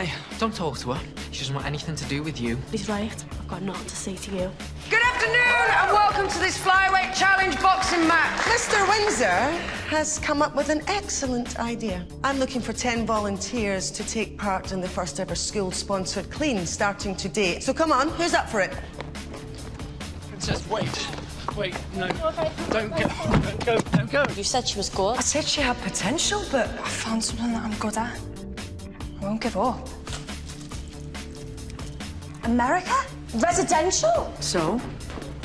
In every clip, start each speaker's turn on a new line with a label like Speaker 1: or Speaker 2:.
Speaker 1: Hey, don't talk to her. She doesn't want anything to do with you.
Speaker 2: He's right. I've got nothing to say to you.
Speaker 3: Good afternoon and welcome to this flyweight challenge boxing match.
Speaker 4: Mr. Windsor has come up with an excellent idea. I'm looking for 10 volunteers to take part in the first ever school-sponsored clean starting today. So come on, who's up for it?
Speaker 1: Princess, wait. Wait, no. Don't go. Don't go.
Speaker 2: You said she was good.
Speaker 3: I said she had potential, but I found something that I'm good at. I won't give up. America? Residential? So,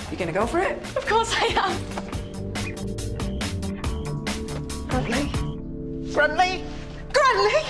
Speaker 3: you gonna go for it?
Speaker 2: Of course I am.
Speaker 4: Friendly?
Speaker 3: Granley?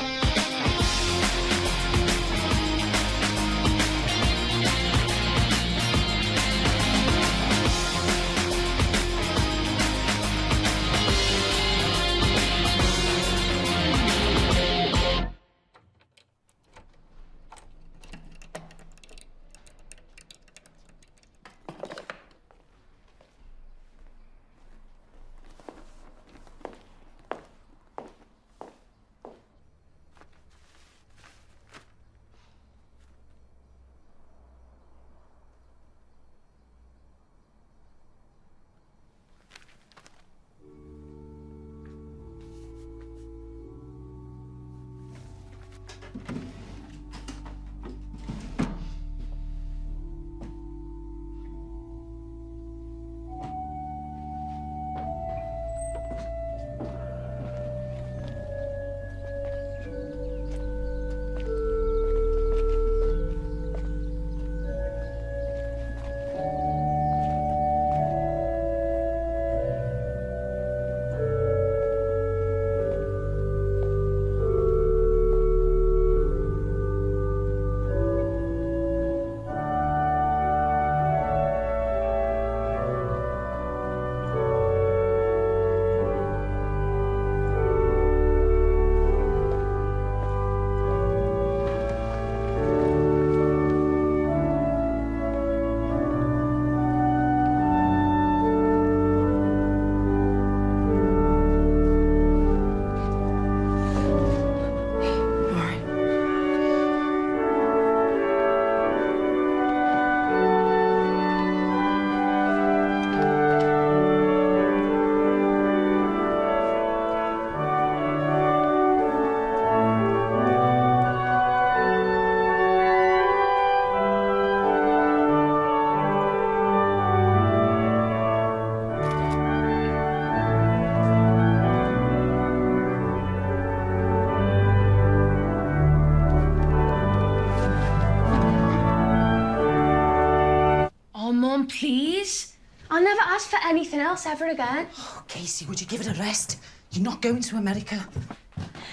Speaker 2: Please? I'll never ask for anything else ever again.
Speaker 5: Oh, Casey, would you give it a rest? You're not going to America.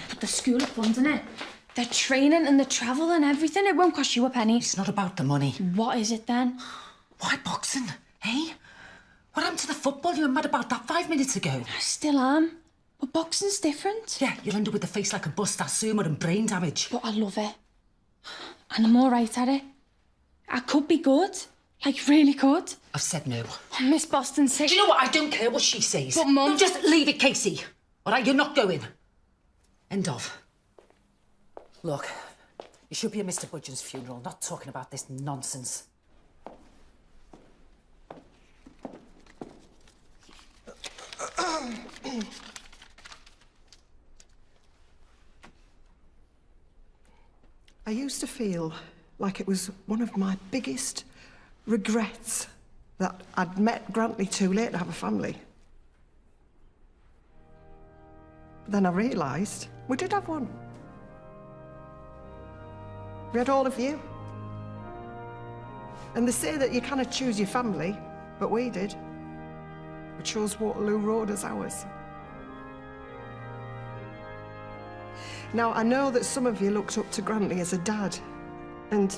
Speaker 2: But the school are funding it. The training and the travel and everything, it won't cost you a penny.
Speaker 5: It's not about the money.
Speaker 2: What is it then?
Speaker 5: Why boxing, eh? What happened to the football? You were mad about that 5 minutes ago.
Speaker 2: I still am. But boxing's different.
Speaker 5: Yeah, you'll end up with a face like a bust, assumer and brain damage.
Speaker 2: But I love it. And I'm all right at it. I could be good. Like, really good.
Speaker 5: I've said no.
Speaker 2: I miss Boston sick.
Speaker 5: Do you know what? I don't care what she says.
Speaker 2: But, Mum...
Speaker 5: No, just leave it, Casey. All right, you're not going. End of. Look, you should be at Mr. Budgeon's funeral, not talking about this nonsense.
Speaker 4: I used to feel like it was one of my biggest regrets that I'd met Grantley too late to have a family. But then I realised we did have one. We had all of you. And they say that you cannot choose your family, but we did. We chose Waterloo Road as ours. Now, I know that some of you looked up to Grantley as a dad, and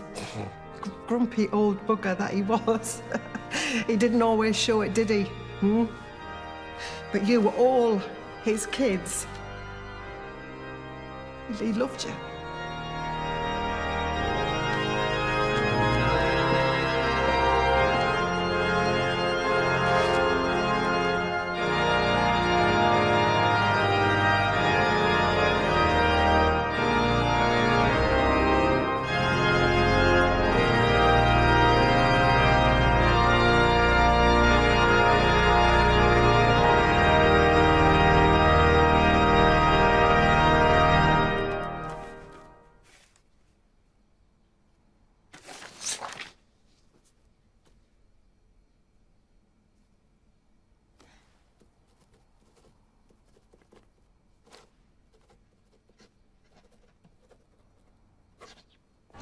Speaker 4: grumpy old bugger that he was. He didn't always show it, did he? Hmm? But you were all his kids. He loved you.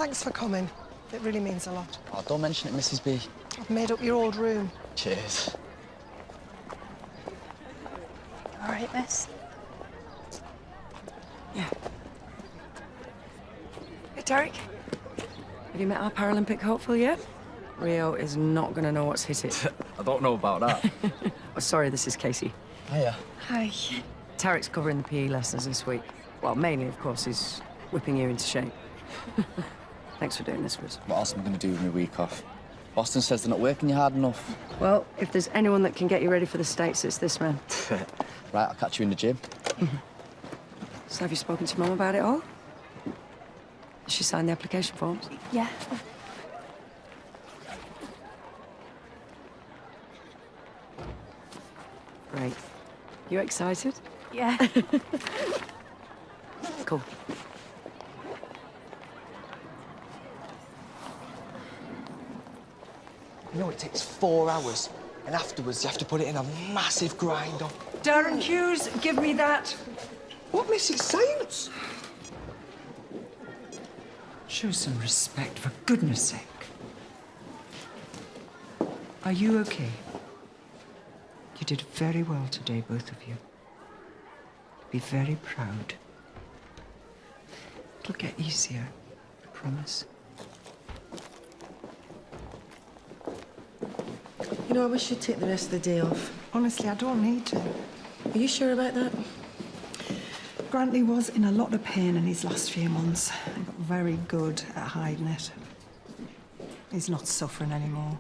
Speaker 4: Thanks for coming. It really means a lot.
Speaker 6: Oh, don't mention it, Mrs. B.
Speaker 4: I've made up your old room.
Speaker 6: Cheers.
Speaker 3: All right, miss?
Speaker 7: Yeah.
Speaker 3: Hey, Derek.
Speaker 7: Have you met our Paralympic hopeful yet? Rio is not going to know what's hit it.
Speaker 6: I don't know about that.
Speaker 7: Oh, sorry, this is Casey.
Speaker 6: Hiya.
Speaker 3: Hi.
Speaker 7: Tarek's covering the PE lessons this week. Well, mainly, of course, he's whipping you into shape. Thanks for doing this for us.
Speaker 6: What else am I going to do with my week off? Boston says they're not working you hard enough.
Speaker 7: Well, if there's anyone that can get you ready for the States, it's this man.
Speaker 6: Right, I'll catch you in the gym.
Speaker 7: So have you spoken to Mum about it all? Has she signed the application forms?
Speaker 3: Yeah.
Speaker 7: Great. You excited?
Speaker 3: Yeah.
Speaker 7: Cool.
Speaker 8: You know, it takes 4 hours, and afterwards you have to put it in a massive grinder.
Speaker 7: Darren Hughes, give me that.
Speaker 8: What makes it science?
Speaker 9: Show some respect, for goodness sake. Are you okay? You did very well today, both of you. Be very proud. It'll get easier, I promise.
Speaker 10: You know, I wish you'd take the rest of the day off.
Speaker 4: Honestly, I don't need to.
Speaker 10: Are you sure about that?
Speaker 4: Grantley was in a lot of pain in his last few months. He got very good at hiding it. He's not suffering anymore.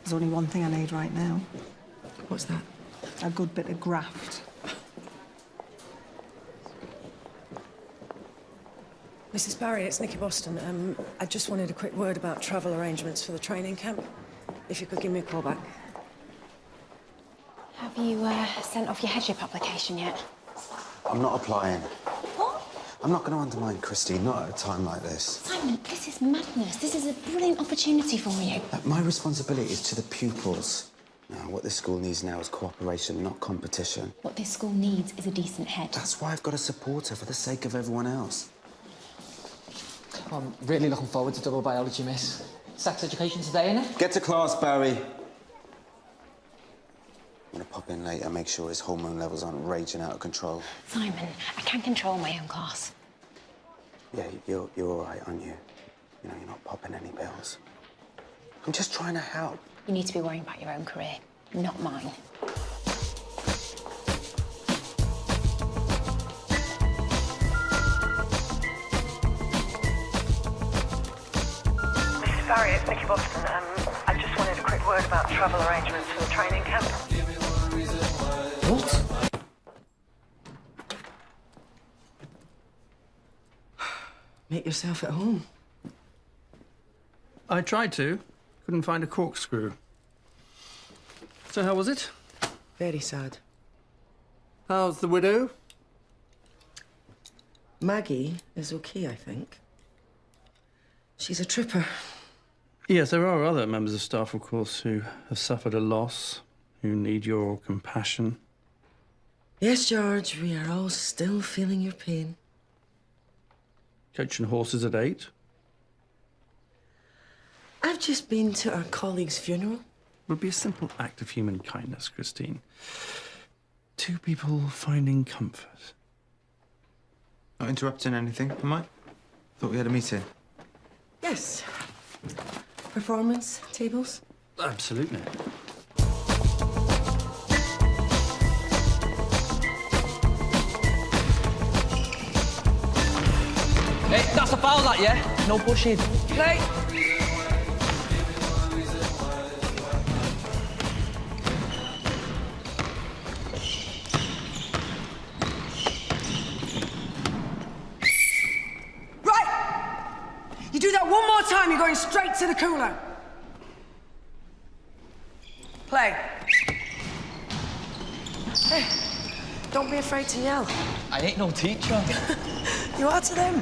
Speaker 4: There's only one thing I need right now.
Speaker 10: What's that?
Speaker 4: A good bit of graft.
Speaker 7: Mrs. Barry, it's Nicky Boston. I just wanted a quick word about travel arrangements for the training camp. If you could give me a call back.
Speaker 2: Have you sent off your headship application yet?
Speaker 11: I'm not applying.
Speaker 2: What?
Speaker 11: I'm not going to undermine Christine, not at a time like this.
Speaker 2: Simon, this is madness. This is a brilliant opportunity for you.
Speaker 11: My responsibility is to the pupils. Now, what this school needs now is cooperation, not competition.
Speaker 2: What this school needs is a decent head.
Speaker 11: That's why I've got to support her for the sake of everyone else.
Speaker 1: I'm really looking forward to double biology, miss. Sex education today, innit?
Speaker 11: Get to class, Barry. I'm going to pop in later, make sure his hormone levels aren't raging out of control.
Speaker 2: Simon, I can control my own class.
Speaker 11: Yeah, you're all right, aren't you? You know, you're not popping any pills. I'm just trying to help.
Speaker 2: You need to be worrying about your own career, not mine.
Speaker 7: Mrs. Barry, it's Nicky Boston. I just wanted a quick word about travel arrangements for the training camp.
Speaker 1: What?
Speaker 10: Make yourself at home.
Speaker 12: I tried to. Couldn't find a corkscrew. So how was it?
Speaker 10: Very sad.
Speaker 12: How's the widow?
Speaker 10: Maggie is okay, I think. She's a trooper.
Speaker 12: Yes, there are other members of staff, of course, who have suffered a loss, who need your compassion.
Speaker 10: Yes, George, we are all still feeling your pain.
Speaker 12: Coaching horses at 8.
Speaker 10: I've just been to our colleague's funeral.
Speaker 12: Would be a simple act of human kindness, Christine. Two people finding comfort.
Speaker 8: Not interrupting anything, am I? Thought we had a meeting.
Speaker 10: Yes. Performance tables.
Speaker 12: Absolutely.
Speaker 1: Hey, that's a foul, that, yeah? No pushing.
Speaker 7: Play! You do that one more time, you're going straight to the cooler. Play. Hey, don't be afraid to yell.
Speaker 1: I ain't no teacher.
Speaker 7: You are to them.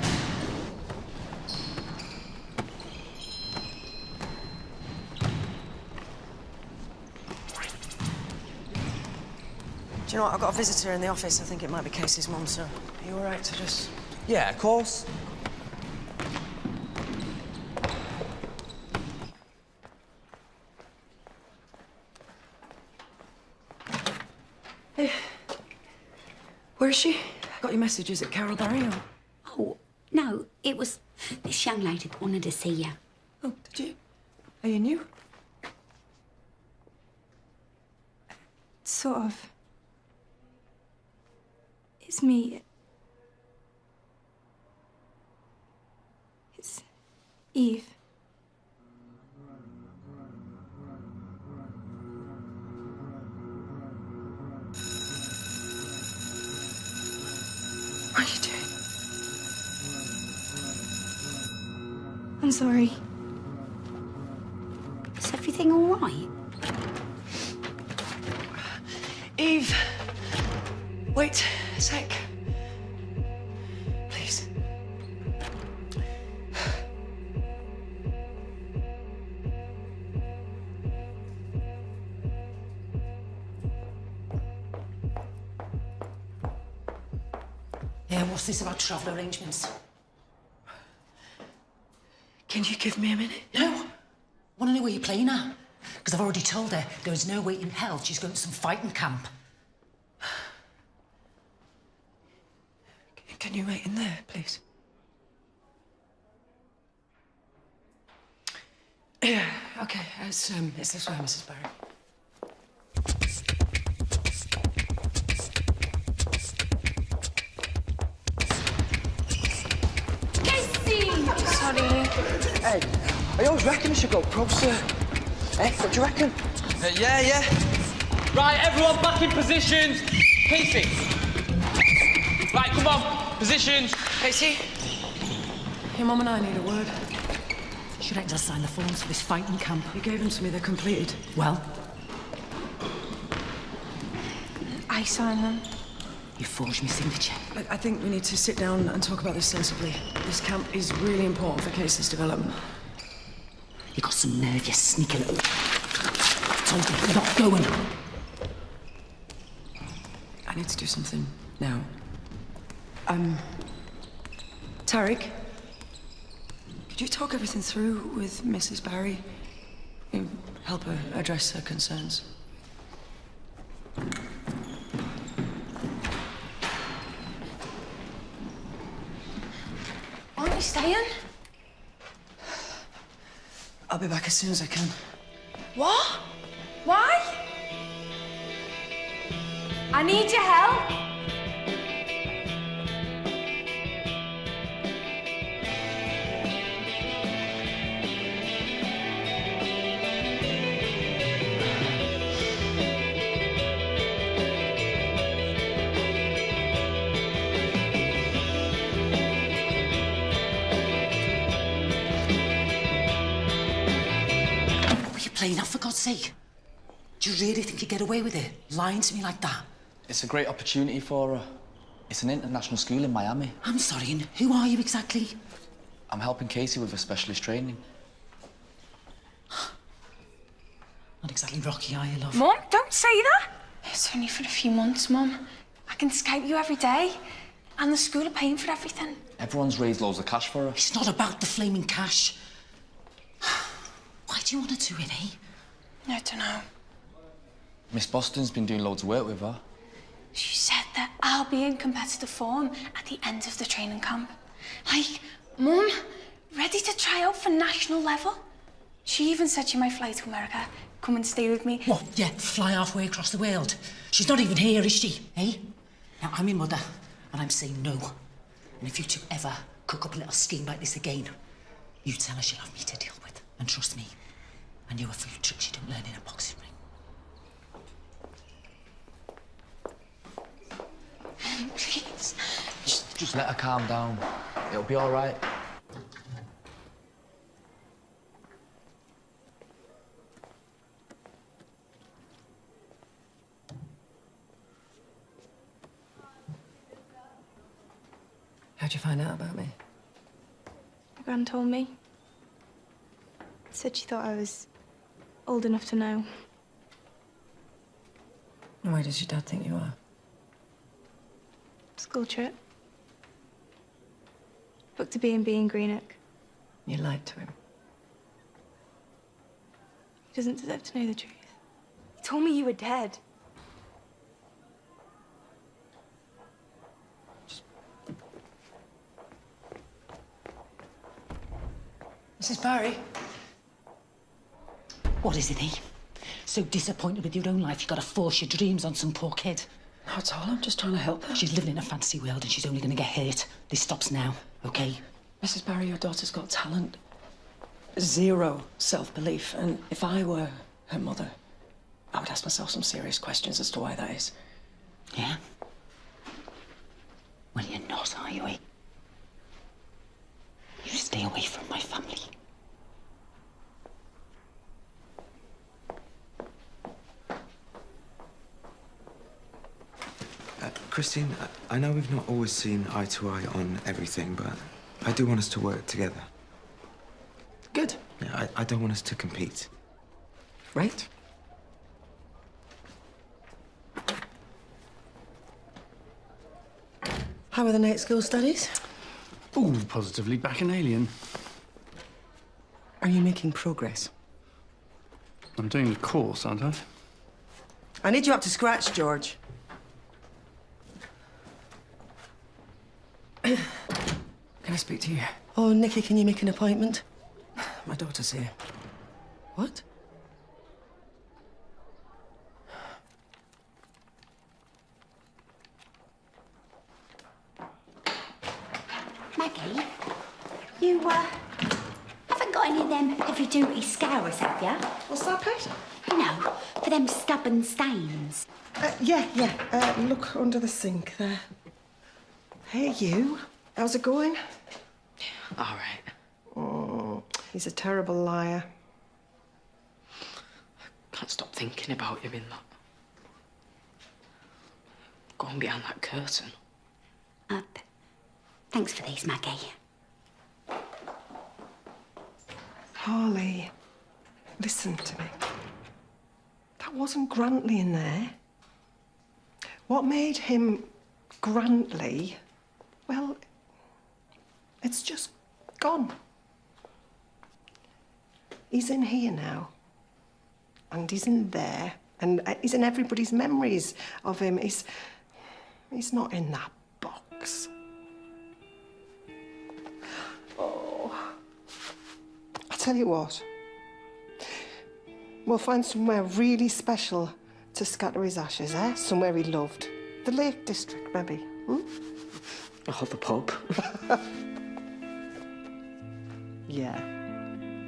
Speaker 7: Do you know what? I've got a visitor in the office. I think it might be Casey's mum, so are you all right to just...
Speaker 8: Yeah, of course.
Speaker 7: Where is she? Got your message. Is it Carol Barry or...
Speaker 13: Oh, no, it was this young lady that wanted to see you.
Speaker 7: Oh, did you? Are you new?
Speaker 3: Sort of. It's me. It's Eve.
Speaker 7: What are you doing?
Speaker 3: I'm sorry.
Speaker 13: Is everything all right?
Speaker 7: Eve! Wait a sec. Please.
Speaker 5: Yeah, what's this about travel arrangements?
Speaker 7: Can you give me a minute?
Speaker 5: No. Want to know where you're playing her? Because I've already told her there is no way in hell she's going to some fighting camp.
Speaker 7: Can you wait in there, please? Yeah, okay. It's this way, Mrs. Barry.
Speaker 3: Sorry.
Speaker 8: Hey, I always reckon I should go pro, sir. Eh, what do you reckon?
Speaker 14: Yeah. Right, everyone back in positions. Casey. Right, come on. Positions.
Speaker 7: Casey, your mum and I need a word.
Speaker 5: She reckons I signed the forms for this fighting camp.
Speaker 7: You gave them to me, they're completed.
Speaker 5: Well?
Speaker 3: I signed them.
Speaker 5: You forged my signature.
Speaker 7: Look, I think we need to sit down and talk about this sensibly. This camp is really important for Casey's development.
Speaker 5: You got some nerve, you sneaky little... Told you you're not going.
Speaker 7: I need to do something now. Tarek, could you talk everything through with Mrs. Barry? You help her address her concerns.
Speaker 3: Aren't you staying?
Speaker 7: I'll be back as soon as I can.
Speaker 3: What? Why? I need your help.
Speaker 5: Playing up, for God's sake. Do you really think you'd get away with it? Lying to me like that?
Speaker 6: It's a great opportunity for her. It's an international school in Miami.
Speaker 5: I'm sorry, and who are you exactly?
Speaker 6: I'm helping Casey with her specialist training.
Speaker 5: Not exactly rocky, are you, love?
Speaker 3: Mum, don't say that. It's only for a few months, Mum. I can Skype you every day. And the school are paying for everything.
Speaker 6: Everyone's raised loads of cash for her.
Speaker 5: It's not about the flaming cash. Why do you want to do it, eh?
Speaker 3: I don't know.
Speaker 6: Miss Boston's been doing loads of work with her.
Speaker 3: She said that I'll be in competitive form at the end of the training camp. Like, Mum, ready to try out for national level. She even said she might fly to America, come and stay with me.
Speaker 5: What, yeah, fly halfway across the world? She's not even here, is she, eh? Now, I'm your mother, and I'm saying no. And if you two ever cook up a little scheme like this again, you tell her she'll have me to deal with. And trust me, I know a few tricks you don't learn in a boxing ring.
Speaker 3: Please.
Speaker 6: Just let her calm down. It'll be all right.
Speaker 7: How'd you find out about me?
Speaker 3: My gran told me. Said she thought I was old enough to know.
Speaker 7: And why does your dad think you are?
Speaker 3: School trip. Booked a B&B in Greenock.
Speaker 7: You lied to him.
Speaker 3: He doesn't deserve to know the truth. He told me you were dead.
Speaker 7: Mrs. Barry?
Speaker 5: What is it, eh? So disappointed with your own life you gotta force your dreams on some poor kid?
Speaker 7: Not at all, I'm just trying to help her.
Speaker 5: She's living in a fantasy world and she's only gonna get hurt. This stops now, okay?
Speaker 7: Mrs. Barry, your daughter's got talent. Zero self-belief. And if I were her mother, I would ask myself some serious questions as to why that is.
Speaker 5: Yeah? Well, you're not, are you, eh? You stay away from my family.
Speaker 11: Christine, I know we've not always seen eye to eye on everything, but I do want us to work together.
Speaker 7: Good.
Speaker 11: Yeah, I don't want us to compete.
Speaker 7: Right. How are the night school studies?
Speaker 12: Ooh, positively bacchanalian.
Speaker 7: Are you making progress?
Speaker 12: I'm doing the course, aren't I?
Speaker 7: I need you up to scratch, George. Can I speak to you? Oh, Nicky, can you make an appointment? My daughter's here. What?
Speaker 13: Maggie, you, haven't got any of them heavy-duty scourers, have you?
Speaker 4: What's that, Pete?
Speaker 13: You know, for them stubborn stains.
Speaker 4: Yeah. Look under the sink there. Hey, you. How's it going?
Speaker 10: All right.
Speaker 4: Oh, he's a terrible liar.
Speaker 10: Can't stop thinking about you in that. Going behind that curtain.
Speaker 13: Thanks for these, Maggie.
Speaker 4: Harley, listen to me. That wasn't Grantley in there. What made him Grantley, well, it's just gone. He's in here now. And he's in there. And he's in everybody's memories of him. He's not in that box. Oh. I tell you what. We'll find somewhere really special to scatter his ashes, eh? Somewhere he loved. The Lake District, maybe. Hmm?
Speaker 10: Oh, the pub.
Speaker 4: Yeah.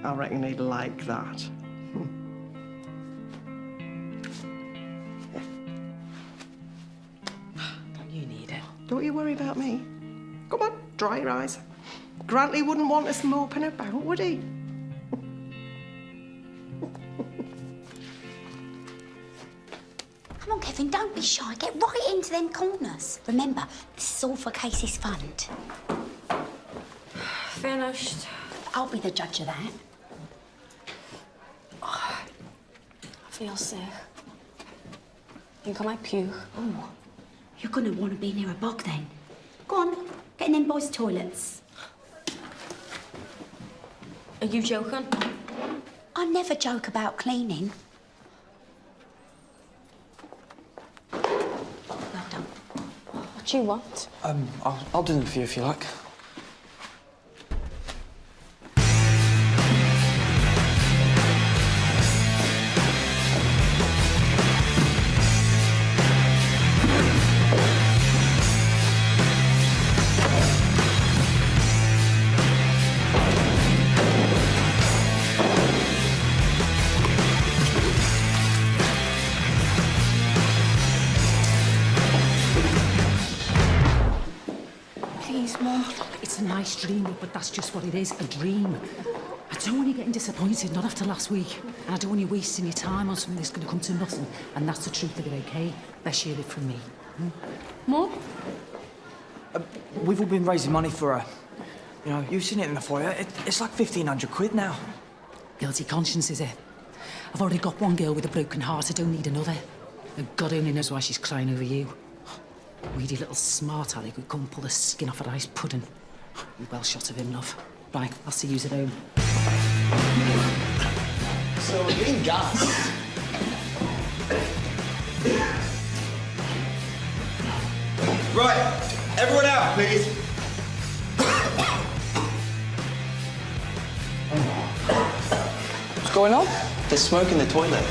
Speaker 4: I reckon he'd like that.
Speaker 10: Don't you need it?
Speaker 4: Don't you worry about me. Come on, dry your eyes. Grantley wouldn't want us moping about, would he?
Speaker 13: Come on, Kevin, don't be shy. Get right into them corners. Remember, this is all for Casey's fund.
Speaker 2: Finished.
Speaker 13: I'll be the judge of that.
Speaker 2: I feel sick. Think I might puke.
Speaker 13: Oh, you're gonna want to be near a bog then. Go on, get in them boys' toilets.
Speaker 2: Are you joking?
Speaker 13: I never joke about cleaning. Well done.
Speaker 2: What do you want?
Speaker 8: I'll do them for you if you like.
Speaker 5: Please, Mum. It's a nice dream, but that's just what it is, a dream. I don't want you getting disappointed, not after last week. And I don't want you wasting your time on something that's going to come to nothing. And that's the truth of it, OK? Best hear it from me.
Speaker 2: Mum?
Speaker 8: We've all been raising money for her. You know, you've seen it in the foyer. It's like 1,500 quid now.
Speaker 5: Guilty conscience, is it? I've already got one girl with a broken heart. I don't need another. And God only knows why she's crying over you. Weedy little smart aleck who couldn't pull the skin off a rice pudding. You're well shot of him, love. Right, I'll see you at home.
Speaker 8: So we're getting gas.
Speaker 15: Right, everyone out, please.
Speaker 8: What's going on?
Speaker 16: There's smoke in the toilet.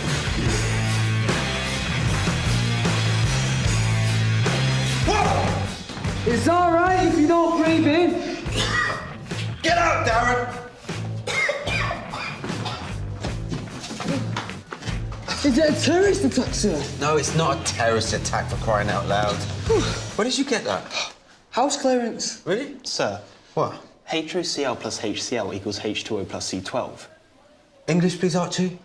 Speaker 14: It's all right if you don't breathe in.
Speaker 15: Get out, Darren!
Speaker 14: Is it a terrorist attack, sir?
Speaker 15: No, it's not a terrorist attack, for crying out loud. Where did you get that?
Speaker 14: House clearance.
Speaker 15: Really?
Speaker 16: Sir.
Speaker 15: What?
Speaker 16: HOCl plus HCl equals H2O plus C12.
Speaker 15: English, please, Archie.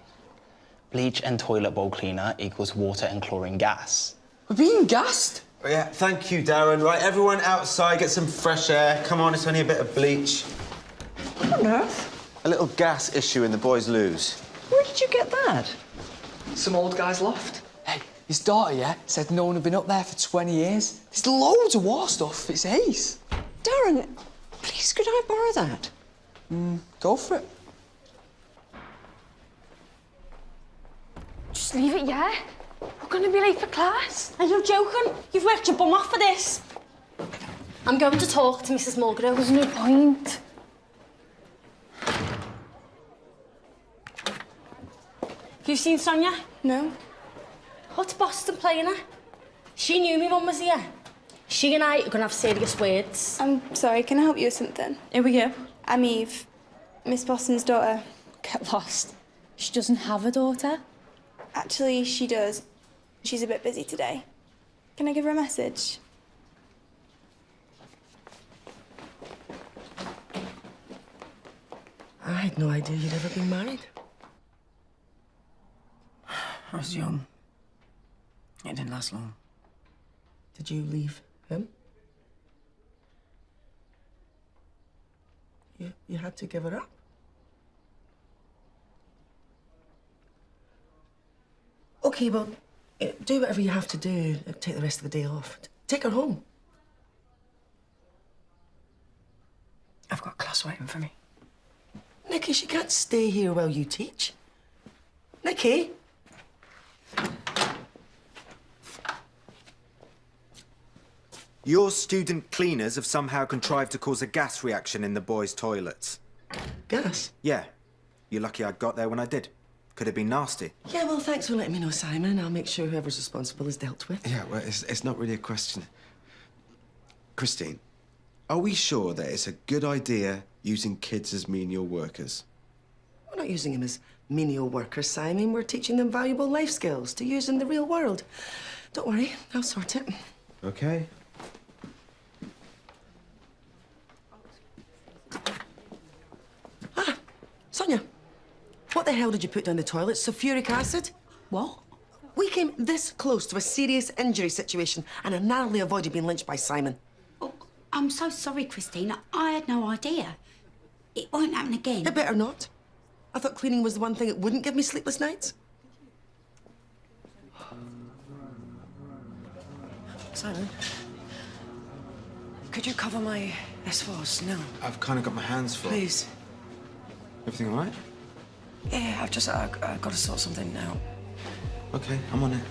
Speaker 16: Bleach and toilet bowl cleaner equals water and chlorine gas.
Speaker 14: We're being gassed.
Speaker 15: Oh, yeah, thank you, Darren. Right, everyone outside, get some fresh air. Come on, it's only a bit of bleach.
Speaker 7: What on earth?
Speaker 15: A little gas issue in the boys' loos.
Speaker 7: Where did you get that?
Speaker 1: Some old guy's loft. Hey, his daughter, yeah, said no one had been up there for 20 years. There's loads of war stuff. It's ace.
Speaker 7: Darren, please, could I borrow that?
Speaker 1: Go for it.
Speaker 3: Just leave it, yeah? We're gonna be late for class.
Speaker 17: Are you joking? You've worked your bum off for this. I'm going to talk to Mrs. Mulgrew.
Speaker 3: There's no point.
Speaker 17: Have you seen Sonia?
Speaker 3: No.
Speaker 17: What's Boston playing her? She knew me mum was here. She and I are gonna have serious words.
Speaker 3: I'm sorry, can I help you with something?
Speaker 2: Here we go.
Speaker 3: I'm Eve, Miss Boston's daughter.
Speaker 2: Get lost. She doesn't have a daughter.
Speaker 3: Actually, she does. She's a bit busy today. Can I give her a message?
Speaker 7: I had no idea you'd ever been married.
Speaker 10: I was young. It didn't last long.
Speaker 7: Did you leave him? You had to give her up? OK, well, do whatever you have to do. Take the rest of the day off. Take her home.
Speaker 10: I've got class waiting for me.
Speaker 7: Nikki, she can't stay here while you teach. Nikki?
Speaker 18: Your student cleaners have somehow contrived to cause a gas reaction in the boys' toilets.
Speaker 7: Gas?
Speaker 18: Yeah. You're lucky I got there when I did. Could have been nasty.
Speaker 7: Yeah, well, thanks for letting me know, Simon. I'll make sure whoever's responsible is dealt with.
Speaker 11: Yeah, well, it's not really a question. Christine, are we sure that it's a good idea using kids as menial workers?
Speaker 7: We're not using them as menial workers, Simon. We're teaching them valuable life skills to use in the real world. Don't worry, I'll sort it.
Speaker 11: OK.
Speaker 7: Sonia, what the hell did you put down the toilet? Sulfuric acid?
Speaker 10: What?
Speaker 7: We came this close to a serious injury situation and I narrowly avoided being lynched by Simon.
Speaker 13: Oh, I'm so sorry, Christine. I had no idea. It won't happen again.
Speaker 7: It better not. I thought cleaning was the one thing that wouldn't give me sleepless nights.
Speaker 10: Simon, could you cover my S4s now?
Speaker 11: I've kind of got my hands full.
Speaker 10: Please.
Speaker 11: Everything all right?
Speaker 10: Yeah, I've got to sort something out.
Speaker 11: OK, I'm on it.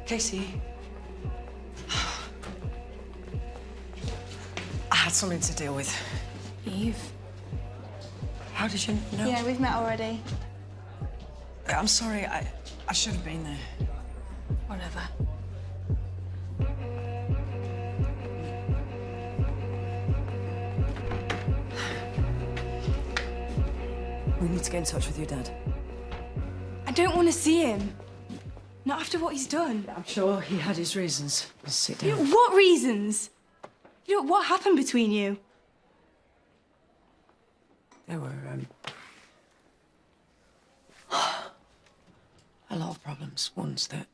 Speaker 10: Casey. I had something to deal with.
Speaker 3: Eve.
Speaker 10: How did you know?
Speaker 3: Yeah, we've met already.
Speaker 10: I'm sorry, I should have been there.
Speaker 3: Whatever.
Speaker 10: We need to get in touch with your dad.
Speaker 3: I don't want to see him. Not after what he's done.
Speaker 10: I'm sure he had his reasons. Just sit down.
Speaker 3: You know, what reasons? You know, what happened between you?
Speaker 10: There were, a lot of problems, ones that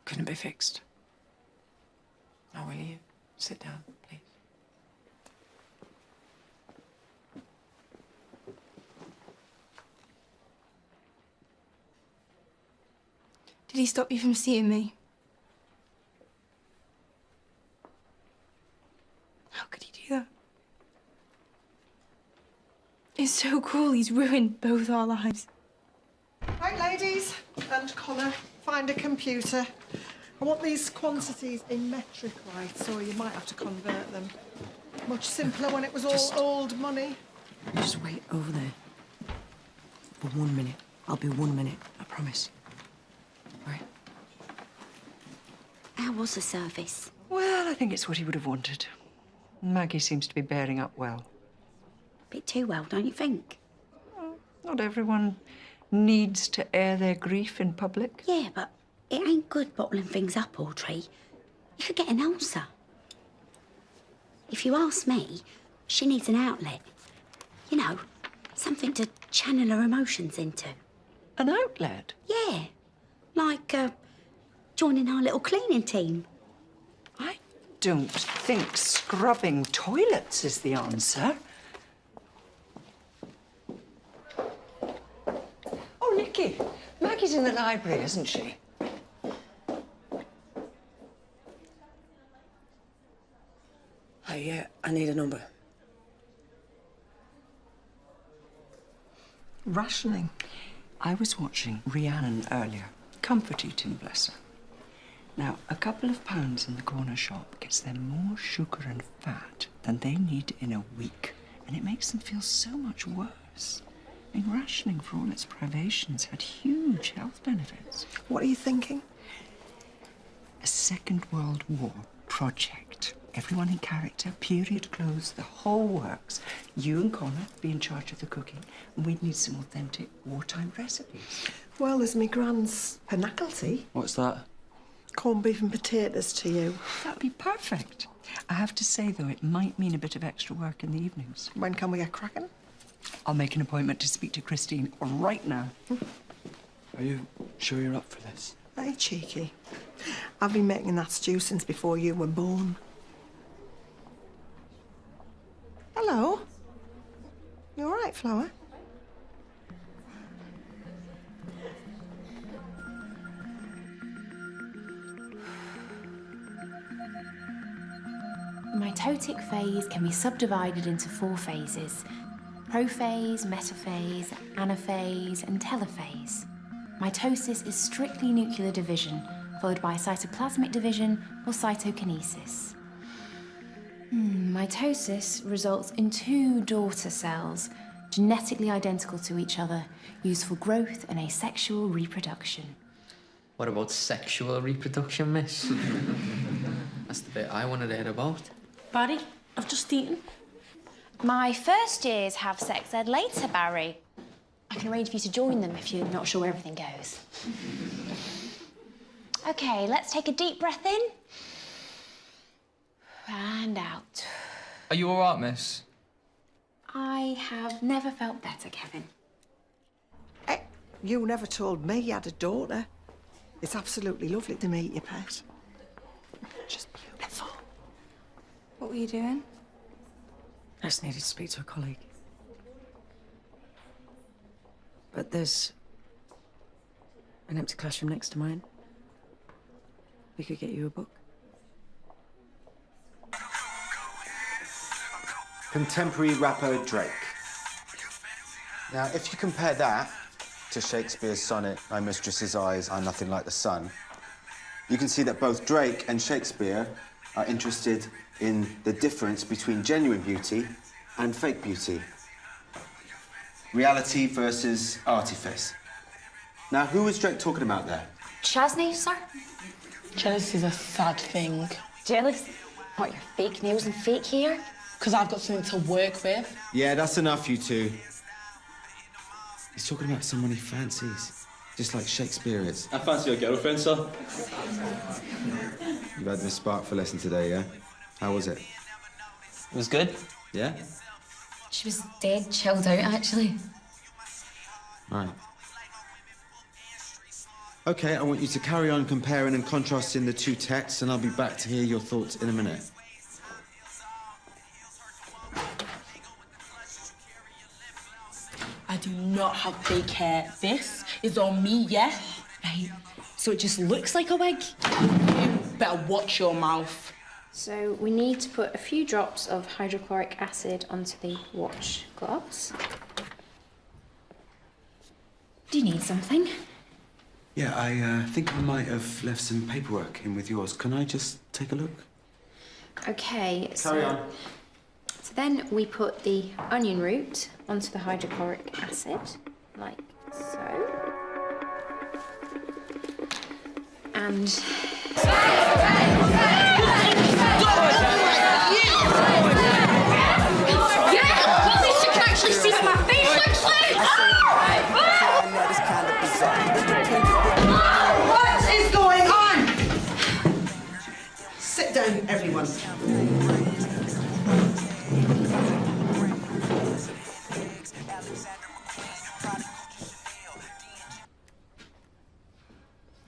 Speaker 10: couldn't be fixed. Now, will you sit down, please?
Speaker 3: Did he stop you from seeing me? How could he do that? It's so cruel. He's ruined both our lives.
Speaker 4: Right, ladies and Connor, find a computer. I want these quantities in metric, right, so you might have to convert them. Much simpler when it was all old money.
Speaker 7: You just wait over there. For 1 minute. I'll be 1 minute, I promise. All right?
Speaker 13: How was the service?
Speaker 9: Well, I think it's what he would have wanted. Maggie seems to be bearing up well.
Speaker 13: Bit too well, don't you think?
Speaker 9: Not everyone needs to air their grief in public.
Speaker 13: Yeah, but it ain't good bottling things up, Audrey. You could get an ulcer. If you ask me, she needs an outlet. You know, something to channel her emotions into.
Speaker 9: An outlet?
Speaker 13: Yeah. Like, joining our little cleaning team.
Speaker 9: I don't think scrubbing toilets is the answer. Oh, Nicky, Maggie's in the library, isn't she?
Speaker 7: I need a number.
Speaker 9: Rationing. I was watching Rhiannon earlier. Comfort eating, bless her. Now, a couple of pounds in the corner shop gets them more sugar and fat than they need in a week. And it makes them feel so much worse. I mean, rationing, for all its privations, had huge health benefits.
Speaker 4: What are you thinking?
Speaker 9: A Second World War project. Everyone in character, period clothes, the whole works. You and Connor be in charge of the cooking, and we'd need some authentic wartime recipes.
Speaker 4: Well, there's me gran's panacalty.
Speaker 6: What's that?
Speaker 4: Corned beef and potatoes to you.
Speaker 9: That'd be perfect. I have to say, though, it might mean a bit of extra work in the evenings.
Speaker 4: When can we get cracking?
Speaker 9: I'll make an appointment to speak to Christine right now.
Speaker 6: Are you sure you're up for this?
Speaker 4: Hey, cheeky. I've been making that stew since before you were born. Hello? You all right, Flower?
Speaker 2: Mitotic phase can be subdivided into 4 phases: prophase, metaphase, anaphase, and telophase. Mitosis is strictly nuclear division, followed by cytoplasmic division or cytokinesis. Mitosis results in 2 daughter cells, genetically identical to each other, used for growth and asexual reproduction.
Speaker 1: What about sexual reproduction, miss? That's the bit I wanted to hear about.
Speaker 17: Barry, I've just eaten.
Speaker 2: My first years have sex ed later, Barry. I can arrange for you to join them if you're not sure where everything goes. OK, let's take a deep breath in. And out.
Speaker 1: Are you all right, miss?
Speaker 2: I have never felt better, Kevin.
Speaker 4: Hey, you never told me you had a daughter. It's absolutely lovely to meet you, pet. She's beautiful.
Speaker 2: What were you doing?
Speaker 7: I just needed to speak to a colleague. But there's an empty classroom next to mine. We could get you a book.
Speaker 18: Contemporary rapper Drake. Now, if you compare that to Shakespeare's sonnet, My Mistress's Eyes Are Nothing Like the Sun, you can see that both Drake and Shakespeare are interested in the difference between genuine beauty and fake beauty. Reality versus artifice. Now, who was Drake talking about there?
Speaker 2: Chesney, sir?
Speaker 19: Jealousy's a sad thing.
Speaker 2: Jealous? What, your fake nails and fake hair?
Speaker 19: Because I've got something to work with.
Speaker 18: Yeah, that's enough, you two. He's talking about someone he fancies, just like Shakespeare is.
Speaker 6: I fancy your girlfriend, sir.
Speaker 18: You've had Miss Sparkful lesson today, yeah? How was it?
Speaker 16: It was good.
Speaker 18: Yeah?
Speaker 2: She was dead chilled out, actually.
Speaker 18: Right. OK, I want you to carry on comparing and contrasting the 2 texts, and I'll be back to hear your thoughts in a minute.
Speaker 19: I do not have fake hair. This is on me, yeah? Right. So it just looks like a wig. You better watch your mouth.
Speaker 3: So we need to put a few drops of hydrochloric acid onto the watch glass.
Speaker 2: Do you need something?
Speaker 11: Yeah, I think I might have left some paperwork in with yours. Can I just take a look?
Speaker 3: Okay, so...
Speaker 18: Carry on.
Speaker 2: So then we put the onion root onto the hydrochloric acid, like so. And...
Speaker 17: At least you can actually see what my face looks like!
Speaker 4: What is going on? Sit down, everyone.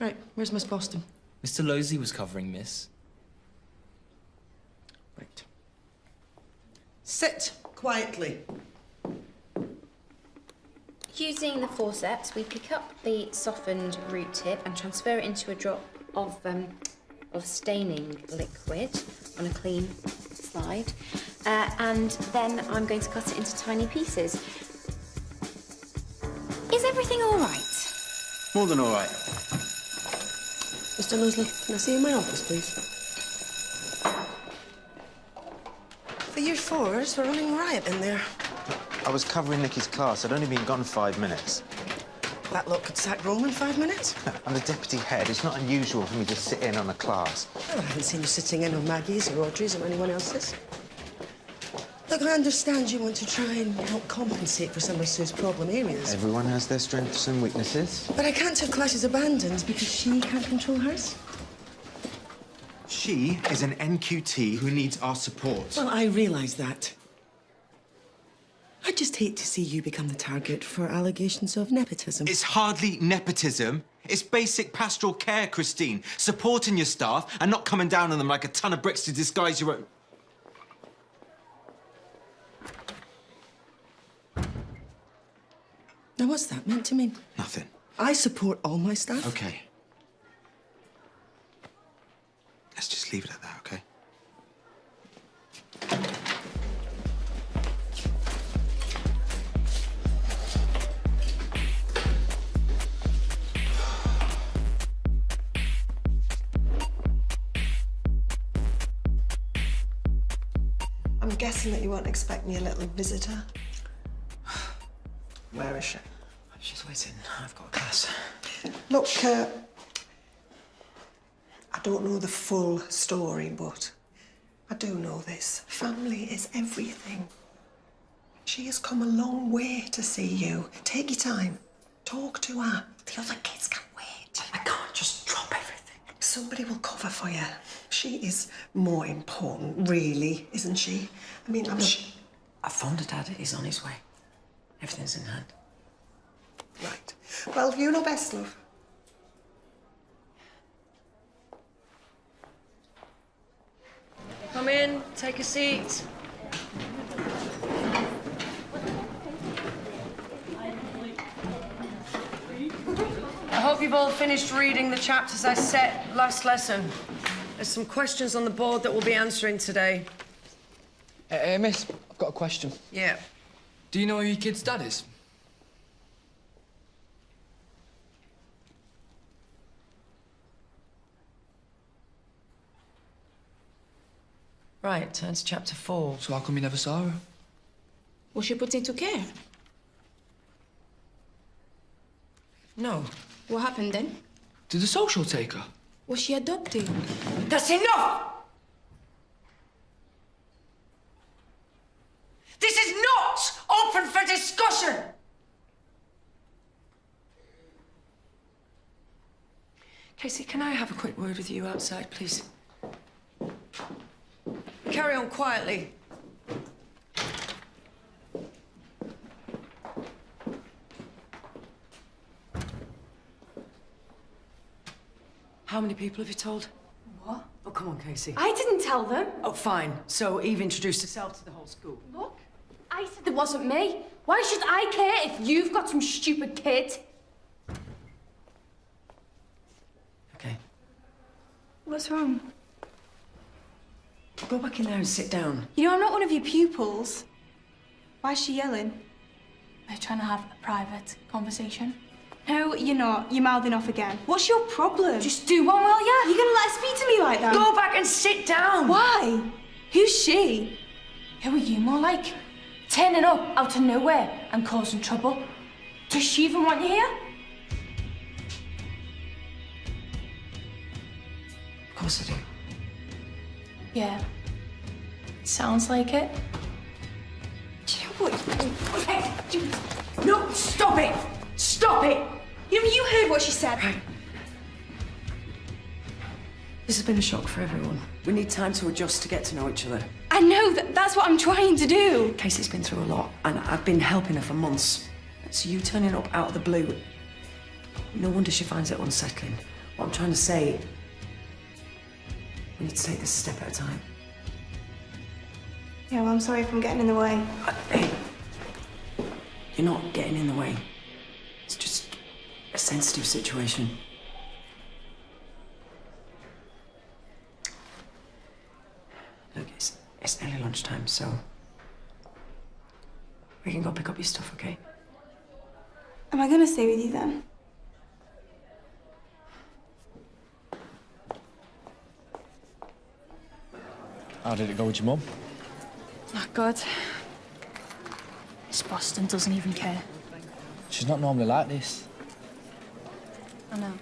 Speaker 7: Right, where's Miss Boston?
Speaker 20: Mr. Losey was covering Miss.
Speaker 7: Right.
Speaker 4: Sit quietly.
Speaker 2: Using the forceps, we pick up the softened root tip and transfer it into a drop of staining liquid on a clean slide. And then I'm going to cut it into tiny pieces. Is everything all right?
Speaker 18: More than all right.
Speaker 7: Mr. Losley, can I see you in my office, please? The year fours were running riot in there.
Speaker 18: I was covering Nikki's class. I'd only been gone 5 minutes.
Speaker 7: That lot could sack Rome in 5 minutes.
Speaker 18: I'm the deputy head. It's not unusual for me to sit in on a class.
Speaker 7: Well, I haven't seen you sitting in on Maggie's or Audrey's or anyone else's. Look, I understand you want to try and help compensate for some of Sue's problem areas.
Speaker 18: Everyone has their strengths and weaknesses.
Speaker 7: But I can't have classes abandoned because she can't control hers.
Speaker 11: She is an NQT who needs our support.
Speaker 7: Well, I realise that. I just hate to see you become the target for allegations of nepotism.
Speaker 11: It's hardly nepotism. It's basic pastoral care, Christine. Supporting your staff and not coming down on them like a ton of bricks to disguise your own...
Speaker 7: Now, what's that meant to mean?
Speaker 11: Nothing.
Speaker 7: I support all my staff.
Speaker 11: Okay. Let's just leave it at that, okay?
Speaker 4: I'm guessing that you won't expect me a little visitor. Where is she?
Speaker 7: She's waiting. I've got a class.
Speaker 4: Look, I don't know the full story, but I do know this. Family is everything. She has come a long way to see you. Take your time. Talk to her. The other kids can wait.
Speaker 7: I can't just drop everything.
Speaker 4: Somebody will cover for you. She is more important, really, isn't she? I mean, I'm...
Speaker 7: I phoned her dad. He's on his way. Everything's in hand.
Speaker 4: Right. Well, you know best, love.
Speaker 7: Come in, take a seat. I hope you've all finished reading the chapters I set last lesson. There's some questions on the board that we'll be answering today.
Speaker 1: Miss, I've got a question.
Speaker 7: Yeah.
Speaker 1: Do you know who your kid's dad is?
Speaker 7: Right, turn to chapter 4.
Speaker 1: So how come you never saw her?
Speaker 17: Was she put into care?
Speaker 7: No.
Speaker 17: What happened then?
Speaker 1: Did the social take her?
Speaker 17: Was she adopted?
Speaker 7: That's enough! This is not open for discussion! Casey, can I have a quick word with you outside, please? Carry on quietly. How many people have you told?
Speaker 17: What?
Speaker 7: Oh, come on, Casey.
Speaker 17: I didn't tell them.
Speaker 7: Oh, fine. So Eve introduced herself to the whole school.
Speaker 17: Look, I said it wasn't me. Why should I care if you've got some stupid kid?
Speaker 7: Okay.
Speaker 17: What's wrong?
Speaker 7: Go back in there and sit down.
Speaker 3: You know, I'm not one of your pupils. Why is she yelling? We're trying to have a private conversation. No, you're not. You're mouthing off again. What's your problem? Just do one, will ya? You're gonna let her speak to me like that?
Speaker 7: Go back and sit down.
Speaker 3: Why? Who's she? Who are you more like? Turning up out of nowhere and causing trouble. Does she even want you here?
Speaker 7: Of course I do.
Speaker 3: Yeah. Sounds like it.
Speaker 17: Do you know what? No, stop it! Stop it! You heard what she said.
Speaker 7: Right. This has been a shock for everyone. We need time to adjust to get to know each other.
Speaker 3: I know, that's what I'm trying to do.
Speaker 7: Casey's been through a lot, and I've been helping her for months. So you turning up out of the blue, no wonder she finds it unsettling. What I'm trying to say, we need to take this a step at a time.
Speaker 3: Yeah, well, I'm sorry if I'm getting in the way.
Speaker 7: Hey, you're not getting in the way. It's just a sensitive situation. Look, it's nearly lunchtime, so we can go pick up your stuff, okay?
Speaker 3: Am I gonna stay with you then?
Speaker 6: How did it go with your mum?
Speaker 3: Oh, God. This Boston doesn't even care.
Speaker 6: She's not normally like this.
Speaker 3: I know.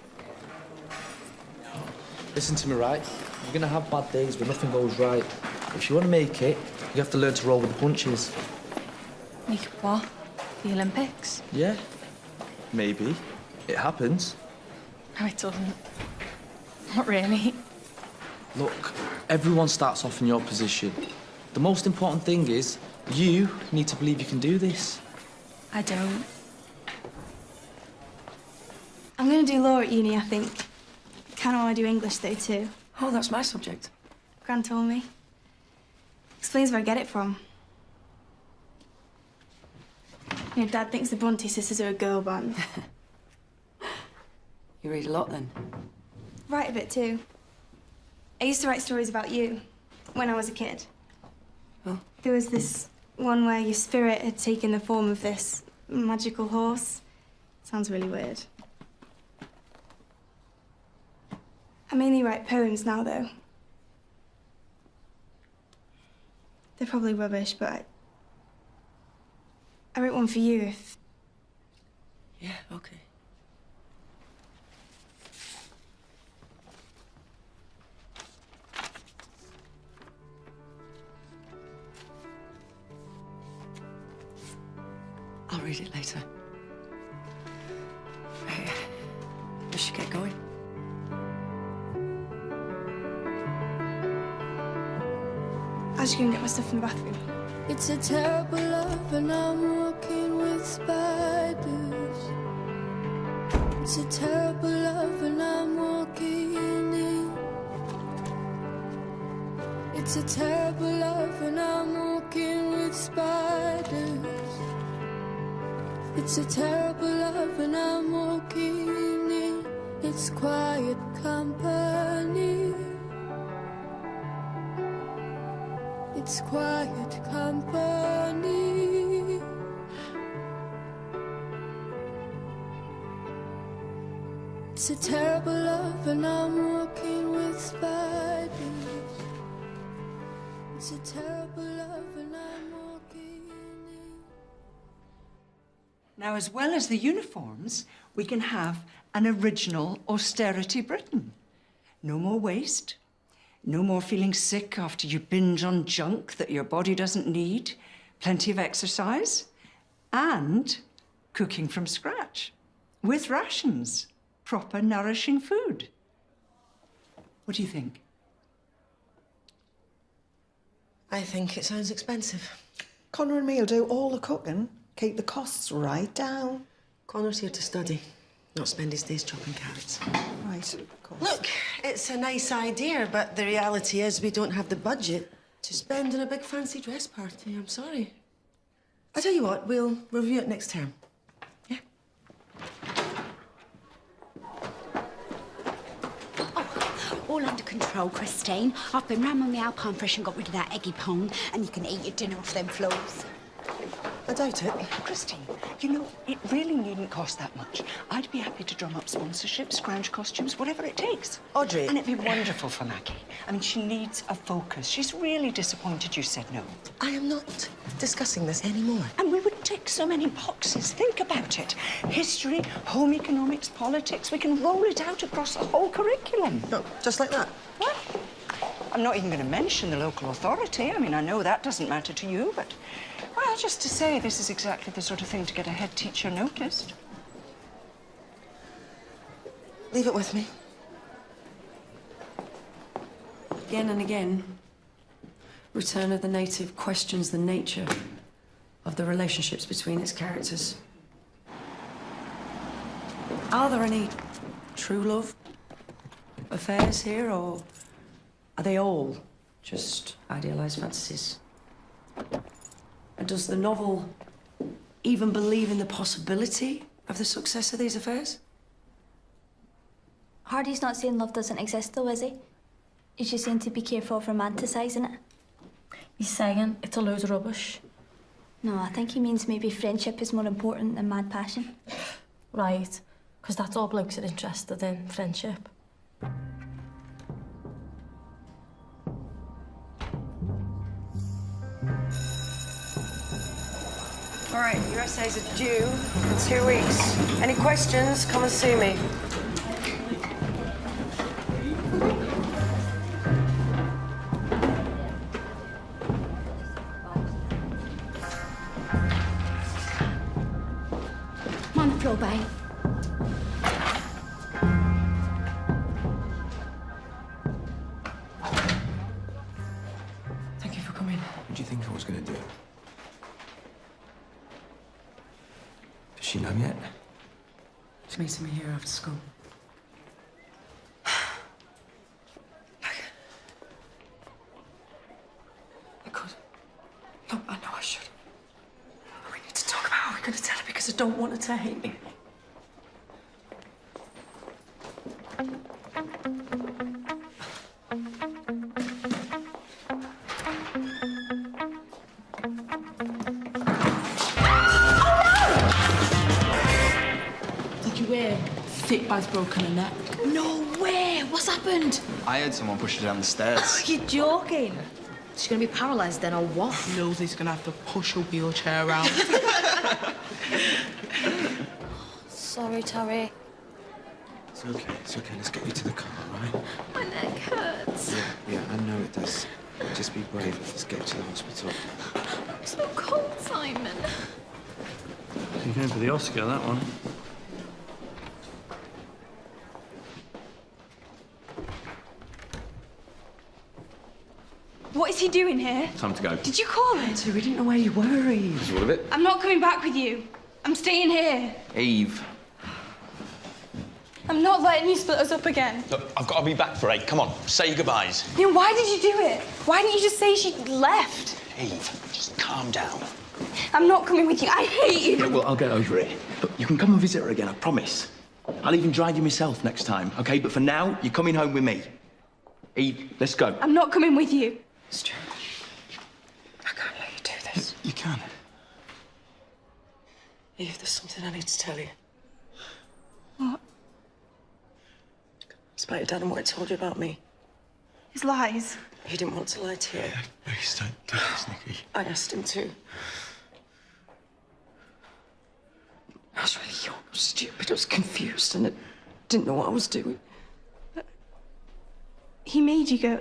Speaker 20: Listen to me, right? You're gonna have bad days where nothing goes right. If you want to make it, you have to learn to roll with the punches.
Speaker 3: Like what? The Olympics?
Speaker 20: Yeah, maybe. It happens.
Speaker 3: No, it doesn't. Not really.
Speaker 20: Look, everyone starts off in your position. The most important thing is you need to believe you can do this.
Speaker 3: I don't. I'm gonna do law at uni, I think. Kind of want to do English though too.
Speaker 7: Oh, that's my subject.
Speaker 3: Gran told me. Explains where I get it from. You know, Dad thinks the Bronte sisters are a girl band.
Speaker 7: You read a lot then?
Speaker 3: Write a bit too. I used to write stories about you when I was a kid.
Speaker 7: Oh.
Speaker 3: There was this one where your spirit had taken the form of this magical horse. Sounds really weird. I mainly write poems now, though. They're probably rubbish, but I wrote one for you if...
Speaker 7: Yeah, okay. I'll read it later. Hey, we should get going.
Speaker 3: I was just gonna get my stuff in the bathroom.
Speaker 21: It's a terrible love and I'm walking with spiders. It's a terrible love and I'm walking in. It's a terrible love and I'm walking with spiders. It's a terrible love and I'm walking in. It's quiet company. It's quiet company. It's a terrible love and I'm walking with spiders. It's a terrible love and I'm walking in.
Speaker 9: Now, as well as the uniforms, we can have an original austerity Britain. No more waste. No more feeling sick after you binge on junk that your body doesn't need. Plenty of exercise. And cooking from scratch. With rations. Proper, nourishing food. What do you think?
Speaker 10: I think it sounds expensive.
Speaker 4: Connor and me will do all the cooking. Keep the costs right down.
Speaker 10: Connor's here to study, not spend his days chopping carrots.
Speaker 4: Right, of course.
Speaker 10: Look, it's a nice idea, but the reality is we don't have the budget to spend on a big fancy dress party. I'm sorry. I tell you what, we'll review it next term. Yeah?
Speaker 13: All under control, Christine. I've been round with my Alpine Fresh and got rid of that eggy pong, and you can eat your dinner off them floors.
Speaker 10: I doubt it.
Speaker 9: Christine, you know, it really needn't cost that much. I'd be happy to drum up sponsorships, scrounge costumes, whatever it takes.
Speaker 10: Audrey.
Speaker 9: And it'd be wonderful for Maggie. I mean, she needs a focus. She's really disappointed you said no.
Speaker 10: I am not discussing this anymore.
Speaker 9: And we would tick so many boxes. Think about it. History, home economics, politics. We can roll it out across the whole curriculum.
Speaker 10: No, just like that?
Speaker 9: What? I'm not even going to mention the local authority. I mean, I know that doesn't matter to you, but... Well, just to say, this is exactly the sort of thing to get a head teacher noticed.
Speaker 10: Leave it with me.
Speaker 7: Again and again, Return of the Native questions the nature of the relationships between its characters. Are there any true love affairs here, or are they all just idealized fantasies? And does the novel even believe in the possibility of the success of these affairs?
Speaker 12: Hardy's not saying love doesn't exist, though, is he? He's just saying to be careful of romanticising it.
Speaker 17: He's saying it's a load of rubbish.
Speaker 12: No, I think he means maybe friendship is more important than mad passion.
Speaker 17: Right, because that's all blokes are interested in, friendship.
Speaker 7: All right, your essays are due in 2 weeks. Any questions, come and see me.
Speaker 12: Come on, throw by.
Speaker 7: Thank you for coming.
Speaker 11: What do you think I was going to do? Does she know yet?
Speaker 7: She's meeting me here after school. I could. No, I know I should. We need to talk about how we're going to tell her because I don't want her to hate me.
Speaker 19: Did you hear? Thickbag's broken her neck.
Speaker 17: No way! What's happened?
Speaker 6: I heard someone push her down the stairs.
Speaker 17: You're joking. She's gonna be paralysed then, or what?
Speaker 19: Nosey's gonna have to push her wheelchair around.
Speaker 12: Sorry, Tori.
Speaker 11: It's okay. Let's get you to the car, all right?
Speaker 12: My neck hurts.
Speaker 11: Yeah, I know it does. Just be brave. Let's get you to the hospital.
Speaker 12: I'm so cold, Simon.
Speaker 22: You're going for the Oscar, that one.
Speaker 3: What is he doing here?
Speaker 22: Time to go.
Speaker 3: Did you call it?
Speaker 7: So we didn't know where you were, Eve.
Speaker 22: Is all of it?
Speaker 3: I'm not coming back with you. I'm staying here.
Speaker 22: Eve.
Speaker 3: I'm not letting you split us up again.
Speaker 23: Look, I've got to be back for 8. Come on, say your goodbyes.
Speaker 3: Then why did you do it? Why didn't you just say she left?
Speaker 23: Eve, just calm down.
Speaker 3: I'm not coming with you. I hate you.
Speaker 22: Yeah, well, I'll get over it. But you can come and visit her again, I promise. I'll even drive you myself next time, OK? But for now, you're coming home with me. Eve, let's go.
Speaker 3: I'm not coming with you.
Speaker 7: Stu, I can't let you do this.
Speaker 11: You can.
Speaker 7: Eve, there's something I need to tell you.
Speaker 3: What?
Speaker 7: It's about your dad and what he told you about me.
Speaker 3: His lies.
Speaker 7: He didn't want to lie to you.
Speaker 11: Please don't do this, Nikki.
Speaker 7: I asked him to. I was really young, I was stupid, I was confused, and I didn't know what I was doing.
Speaker 3: He made you go.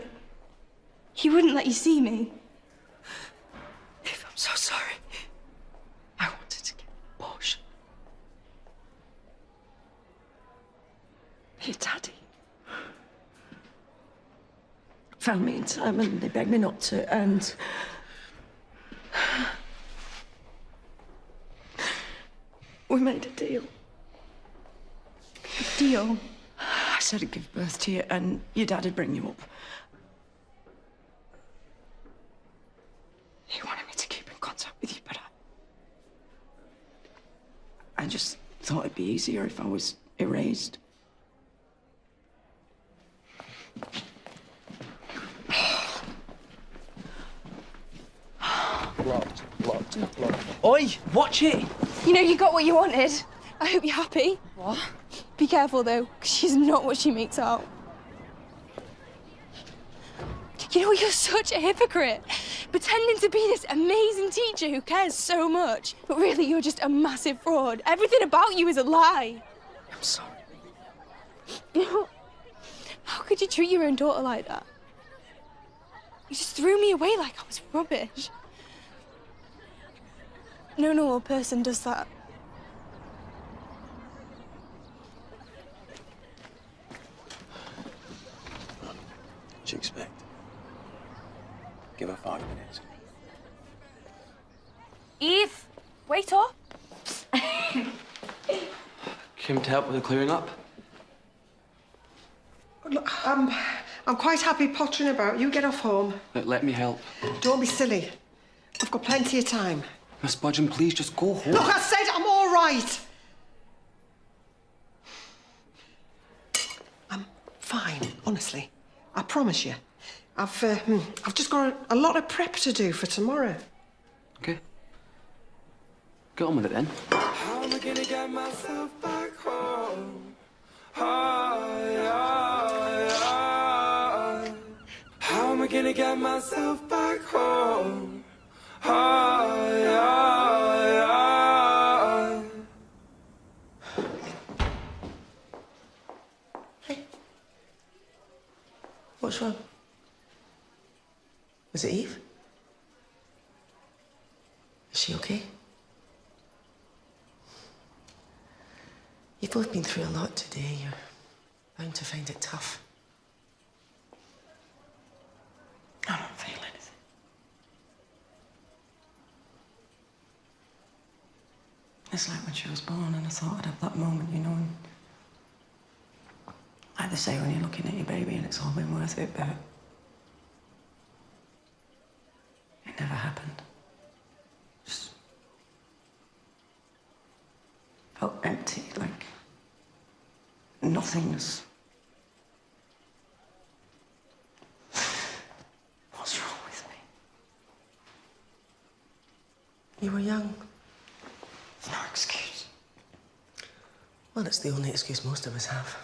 Speaker 3: He wouldn't let you see me.
Speaker 7: Eve, I'm so sorry. I wanted to get an abortion. Your daddy found me in time and they begged me not to, and we made a deal.
Speaker 3: A deal?
Speaker 7: I said I'd give birth to you and your dad would bring you up. He wanted me to keep in contact with you, but I just thought it'd be easier if I was erased.
Speaker 20: Locked. Oi, watch it!
Speaker 17: You know, you got what you wanted. I hope you're happy. What? Be careful, though, because she's not what she makes out. You know, you're such a hypocrite. Pretending to be this amazing teacher who cares so much. But really, you're just a massive fraud. Everything about you is a lie.
Speaker 20: I'm sorry.
Speaker 17: You know, how could you treat your own daughter like that? You just threw me away like I was rubbish. No normal person does that.
Speaker 23: What do you expect? Give her 5 minutes.
Speaker 17: Eve, wait up.
Speaker 5: Came to help with the clearing up?
Speaker 4: Look, I'm quite happy pottering about. You get off home.
Speaker 5: Look, let me help.
Speaker 4: Don't be silly. I've got plenty of time.
Speaker 5: Miss Budgeon, please just go home.
Speaker 4: Look, I said I'm all right. I'm fine, honestly. I promise you. I've just got a lot of prep to do for tomorrow.
Speaker 5: Okay. Get on with it then.
Speaker 21: How am I gonna get myself back home? How am I gonna get myself back home?
Speaker 10: Hey. What's wrong? Was it Eve? Is she okay? You've both been through a lot today. You're bound to find it tough. I don't feel anything. It's like when she was born and I thought I'd have that moment, you know, and like they say when you're looking at your baby and it's all been worth it, but it never happened. Just felt empty, like nothingness. What's wrong with me? You were young. It's no excuse. Well, it's the only excuse most of us have.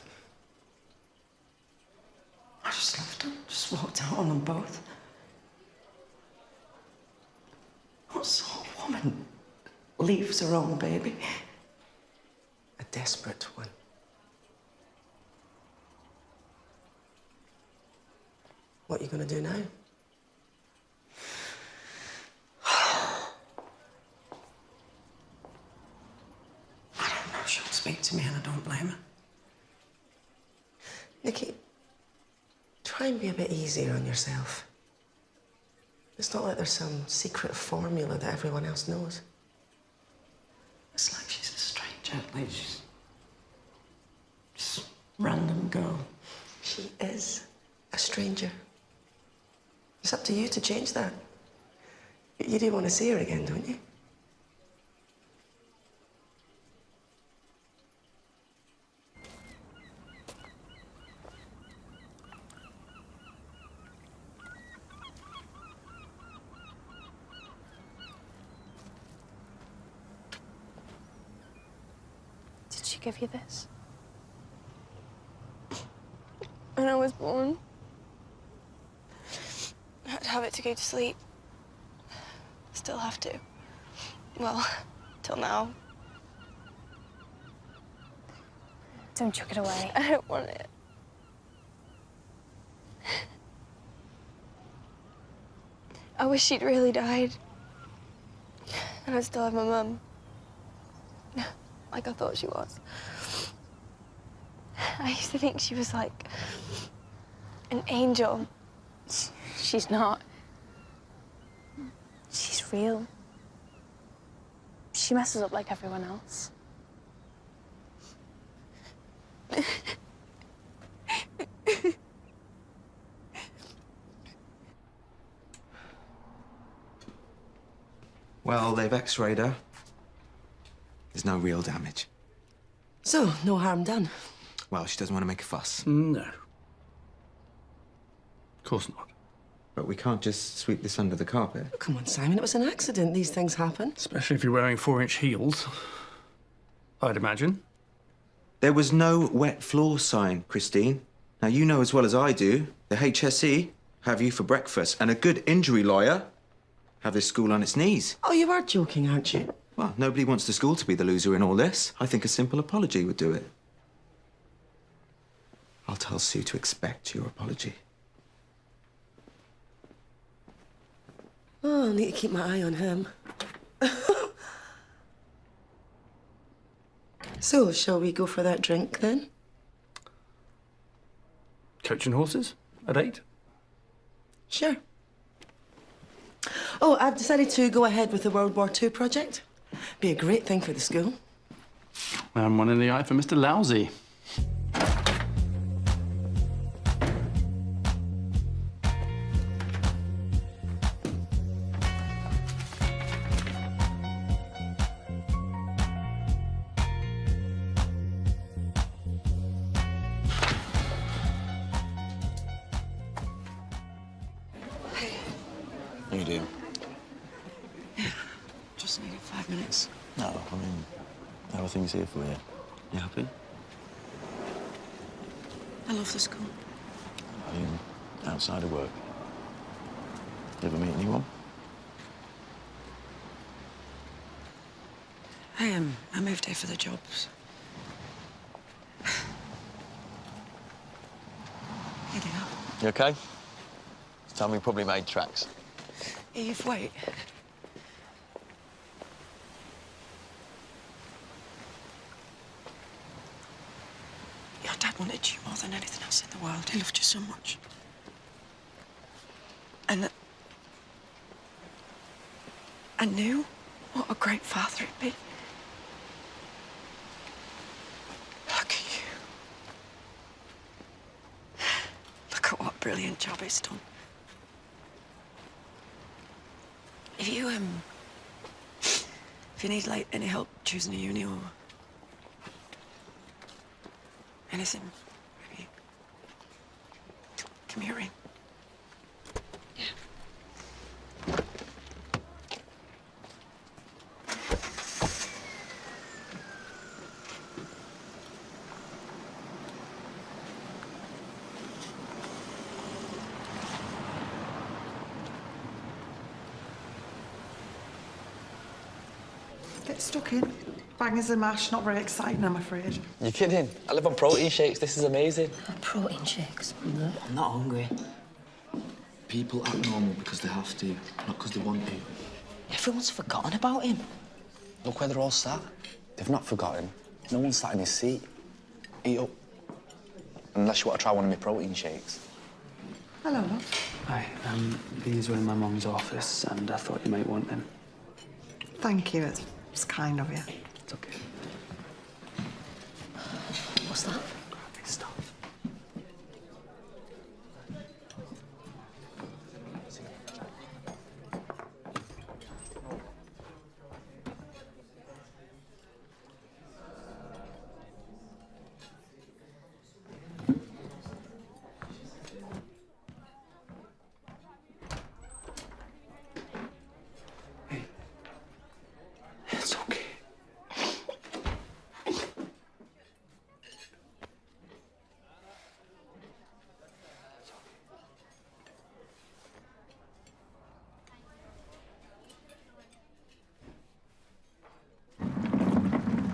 Speaker 10: I just left them, just walked out on them both. What sort of woman leaves her own baby? A desperate one. What are you going to do now? I don't know. She'll speak to me and I don't blame her. Nikki, try and be a bit easier on yourself. It's not like there's some secret formula that everyone else knows. It's like she's a stranger, like she's just random girl. She is a stranger. It's up to you to change that. You do want to see her again, don't you?
Speaker 17: Did she give you this? When I was born, I had to have it to go to sleep. Still have to. Well, till now. Don't chuck it away. I don't want it. I wish she'd really died. And I'd still have my mum. Like I thought she was. I used to think she was like an angel. She's not. She's real. She messes up like everyone else.
Speaker 11: Well, they've x-rayed her. There's no real damage.
Speaker 10: So, no harm done.
Speaker 11: Well, she doesn't want to make a fuss.
Speaker 5: No. Of course not.
Speaker 11: But we can't just sweep this under the carpet.
Speaker 10: Oh, come on, Simon, it was an accident. These things happen.
Speaker 5: Especially if you're wearing 4-inch heels, I'd imagine.
Speaker 11: There was no wet floor sign, Christine. Now, you know as well as I do, the HSE have you for breakfast, and a good injury lawyer have this school on its knees.
Speaker 10: Oh, you are joking, aren't you?
Speaker 11: Well, nobody wants the school to be the loser in all this. I think a simple apology would do it. I'll tell Sue to expect your apology.
Speaker 10: Oh, I need to keep my eye on him. So, shall we go for that drink, then?
Speaker 5: Coach and horses at 8?
Speaker 10: Sure. Oh, I've decided to go ahead with the World War II project. Be a great thing for the school.
Speaker 5: And one in the eye for Mr. Lousy.
Speaker 23: You do?
Speaker 7: Yeah, just needed 5 minutes.
Speaker 23: No, I mean, how are things here for you? You happy?
Speaker 7: I love the school.
Speaker 23: I mean, outside of work. You ever meet anyone?
Speaker 7: I moved here for the jobs. Here they are.
Speaker 23: You okay? It's time we probably made tracks.
Speaker 7: Eve, wait. Your dad wanted you more than anything else in the world. He loved you so much. And I knew what a great father he'd be. Look at you. Look at what a brilliant job he's done. If you need, like, any help choosing a uni or anything, maybe give me a ring.
Speaker 4: Get stuck in. Bangers and mash, not very exciting, I'm afraid.
Speaker 20: You're kidding? I live on protein shakes. This is amazing.
Speaker 12: Protein shakes?
Speaker 7: I'm not hungry.
Speaker 20: People act normal because they have to, not because they want to.
Speaker 16: Everyone's forgotten about him. Look where they're all sat. They've not forgotten. No one's sat in his seat. Eat up. Unless you want to try one of my protein shakes.
Speaker 4: Hello, love.
Speaker 8: Hi, these were in my mum's office, and I thought you might want them.
Speaker 4: Thank you. It's kind of you.
Speaker 8: It's okay.
Speaker 12: What's that?
Speaker 8: Stop. It's okay.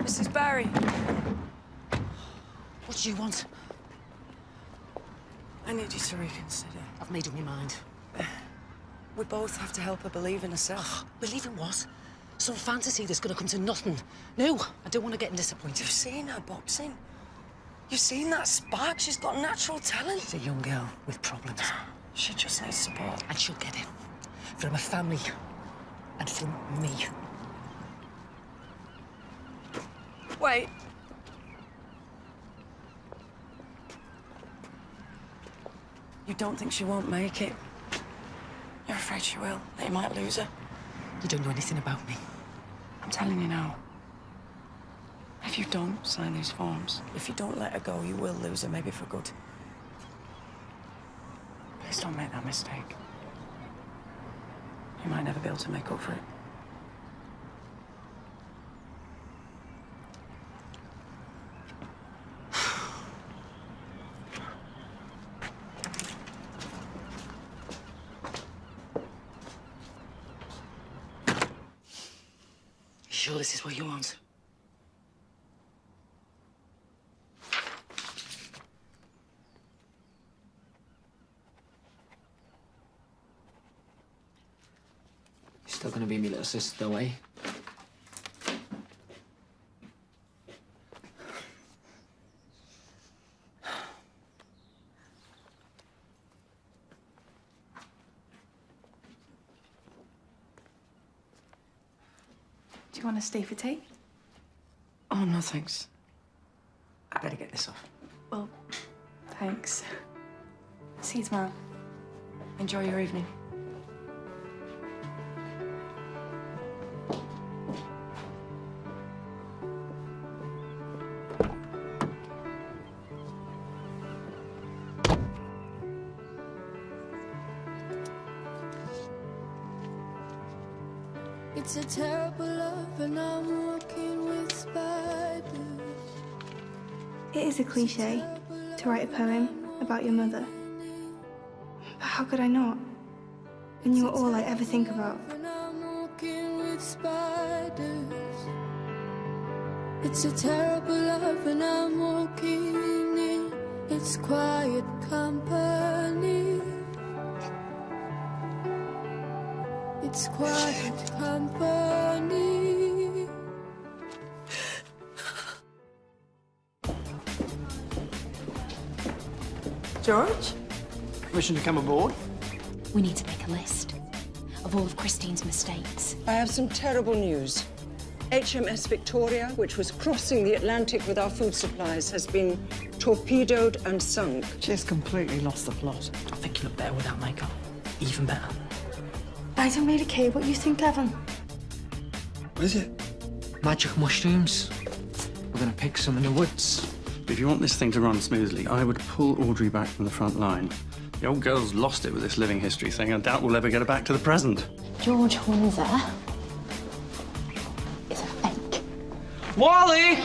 Speaker 7: Mrs. Barry.
Speaker 14: What do you want?
Speaker 7: I need you to reconsider.
Speaker 14: I've made up my mind.
Speaker 7: We both have to help her believe in herself.
Speaker 14: Believe in what? Some fantasy that's going to come to nothing. No, I don't want to get disappointed.
Speaker 7: You've seen her boxing. You've seen that spark. She's got natural talent.
Speaker 14: She's a young girl with problems.
Speaker 7: She just needs support.
Speaker 14: And she'll get it. From her family. And from me.
Speaker 7: Wait. You don't think she won't make it? You're afraid she will, that you might lose her?
Speaker 14: You don't know anything about me.
Speaker 7: I'm telling you now. If you don't sign these forms, if you don't let her go, you will lose her, maybe for good. Please don't make that mistake. You might never be able to make up for it.
Speaker 19: You sure this is what you want?
Speaker 1: Still gonna be me little sister, though, eh?
Speaker 3: Do you want to stay for tea?
Speaker 7: Oh, no, thanks. I better get this off.
Speaker 3: Well, thanks. See you tomorrow.
Speaker 7: Enjoy your evening.
Speaker 21: It's a terrible love and I'm walking with spiders.
Speaker 17: It is a cliche to write a poem about your mother. But how could I not? When you were all I ever think about.
Speaker 21: And I'm walking with spiders. It's a terrible love and I'm walking in its quiet company. It's quiet company.
Speaker 19: George?
Speaker 2: Permission to come aboard?
Speaker 13: We need to make a list of all of Christine's mistakes.
Speaker 15: I have some terrible news. HMS Victoria, which was crossing the Atlantic with our food supplies, has been torpedoed and sunk.
Speaker 4: She's completely lost the plot.
Speaker 1: I think you look better without makeup. Even better.
Speaker 17: I don't really care what you think, Evan.
Speaker 1: What is it? Magic mushrooms. We're gonna pick some in the woods.
Speaker 8: If you want this thing to run smoothly, I would pull Audrey back from the front line. The old girl's lost it with this living history thing. I doubt we'll ever get her back to the present.
Speaker 13: George Hunter is a fake.
Speaker 1: Wally!